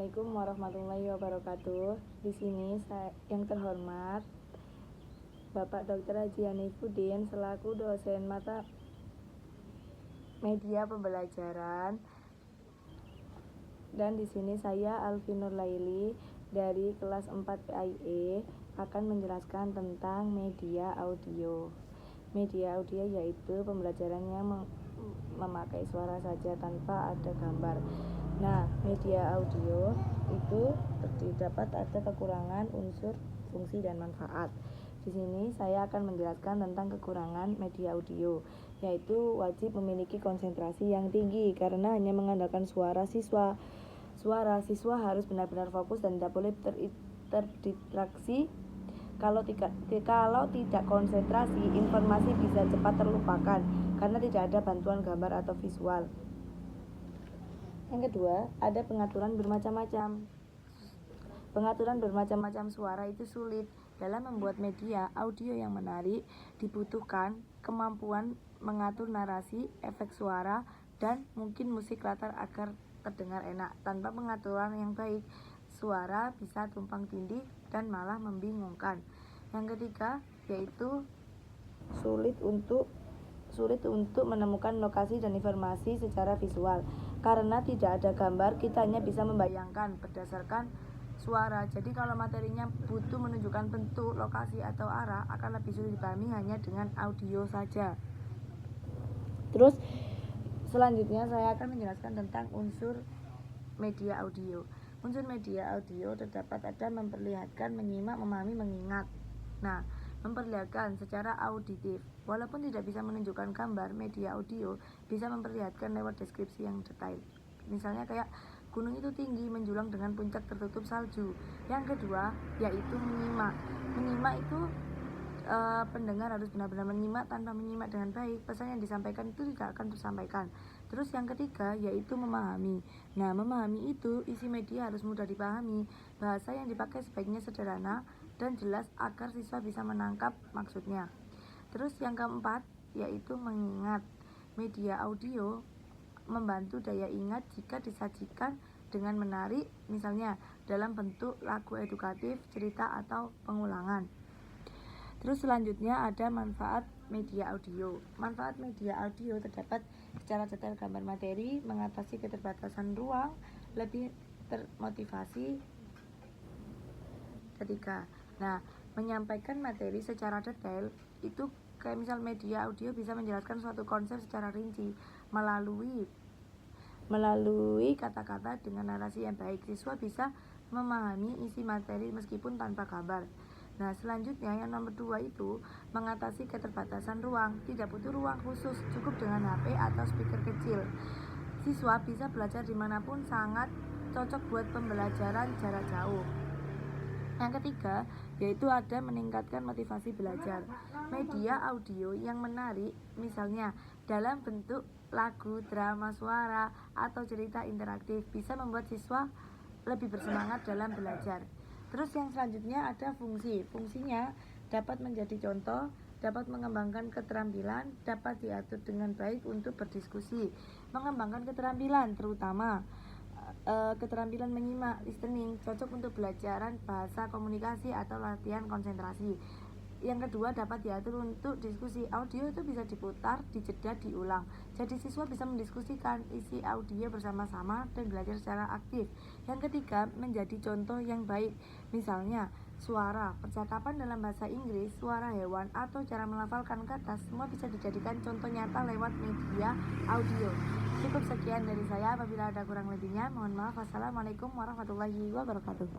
Assalamualaikum warahmatullahi wabarakatuh. Di sini yang terhormat Bapak Dr. Haji Hanifuddin selaku dosen mata media pembelajaran. Dan di sini saya Alvinur Laili dari kelas 4 PAIE akan menjelaskan tentang media audio. Media audio yaitu pembelajaran yang memakai suara saja tanpa ada gambar. Nah, media audio itu terdapat ada kekurangan unsur, fungsi, dan manfaat. Di sini saya akan menjelaskan tentang kekurangan media audio, yaitu wajib memiliki konsentrasi yang tinggi karena hanya mengandalkan suara siswa harus benar-benar fokus dan tidak boleh terdistraksi. Kalau tidak konsentrasi, informasi bisa cepat terlupakan karena tidak ada bantuan gambar atau visual. Yang kedua, ada pengaturan bermacam-macam. Pengaturan bermacam-macam suara itu sulit. Dalam membuat media audio yang menarik, dibutuhkan kemampuan mengatur narasi, efek suara, dan mungkin musik latar agar terdengar enak. Tanpa pengaturan yang baik, suara bisa tumpang tindih dan malah membingungkan. Yang ketiga, yaitu sulit untuk menemukan lokasi dan informasi secara visual. Karena tidak ada gambar, kita hanya bisa membayangkan berdasarkan suara. Jadi kalau materinya butuh menunjukkan bentuk, lokasi, atau arah, akan lebih sulit dipahami hanya dengan audio saja. Terus selanjutnya saya akan menjelaskan tentang unsur media audio. Unsur media audio terdapat ada memperlihatkan, menyimak, memahami, mengingat. Nah, memperlihatkan secara auditif. Walaupun tidak bisa menunjukkan gambar, media audio bisa memperlihatkan lewat deskripsi yang detail. Misalnya kayak gunung itu tinggi menjulang dengan puncak tertutup salju. Yang kedua yaitu menyimak. Menyimak itu pendengar harus benar-benar menyimak. Tanpa menyimak dengan baik, pesan yang disampaikan itu tidak akan tersampaikan. Terus yang ketiga yaitu memahami. Nah, memahami itu isi media harus mudah dipahami. Bahasa yang dipakai sebaiknya sederhana dan jelas agar siswa bisa menangkap maksudnya. Terus yang keempat yaitu mengingat. Media audio membantu daya ingat jika disajikan dengan menarik, misalnya dalam bentuk lagu edukatif, cerita, atau pengulangan. Terus selanjutnya ada manfaat media audio. Manfaat media audio terdapat secara detail gambar materi, mengatasi keterbatasan ruang, lebih termotivasi. Ketiga, nah, menyampaikan materi secara detail itu kayak misal media audio bisa menjelaskan suatu konsep secara rinci melalui kata-kata dengan narasi yang baik. Siswa bisa memahami isi materi meskipun tanpa gambar. Nah, selanjutnya yang nomor 2 itu mengatasi keterbatasan ruang. Tidak butuh ruang khusus, cukup dengan HP atau speaker kecil. Siswa bisa belajar dimanapun, sangat cocok buat pembelajaran jarak jauh. Yang ketiga yaitu ada meningkatkan motivasi belajar. Media audio yang menarik misalnya dalam bentuk lagu, drama suara, atau cerita interaktif bisa membuat siswa lebih bersemangat dalam belajar. Terus yang selanjutnya ada fungsi. Fungsinya dapat menjadi contoh, dapat mengembangkan keterampilan, dapat diatur dengan baik untuk berdiskusi. Mengembangkan keterampilan terutama keterampilan menyimak, listening, cocok untuk pelajaran bahasa, komunikasi, atau latihan konsentrasi. Yang kedua dapat diatur untuk diskusi. Audio itu bisa diputar, dijeda, diulang. Jadi siswa bisa mendiskusikan isi audio bersama-sama dan belajar secara aktif. Yang ketiga menjadi contoh yang baik. Misalnya suara, percakapan dalam bahasa Inggris, suara hewan, atau cara melafalkan kata, semua bisa dijadikan contoh nyata lewat media audio. Cukup sekian dari saya. Apabila ada kurang lebihnya, mohon maaf. Wassalamualaikum warahmatullahi wabarakatuh.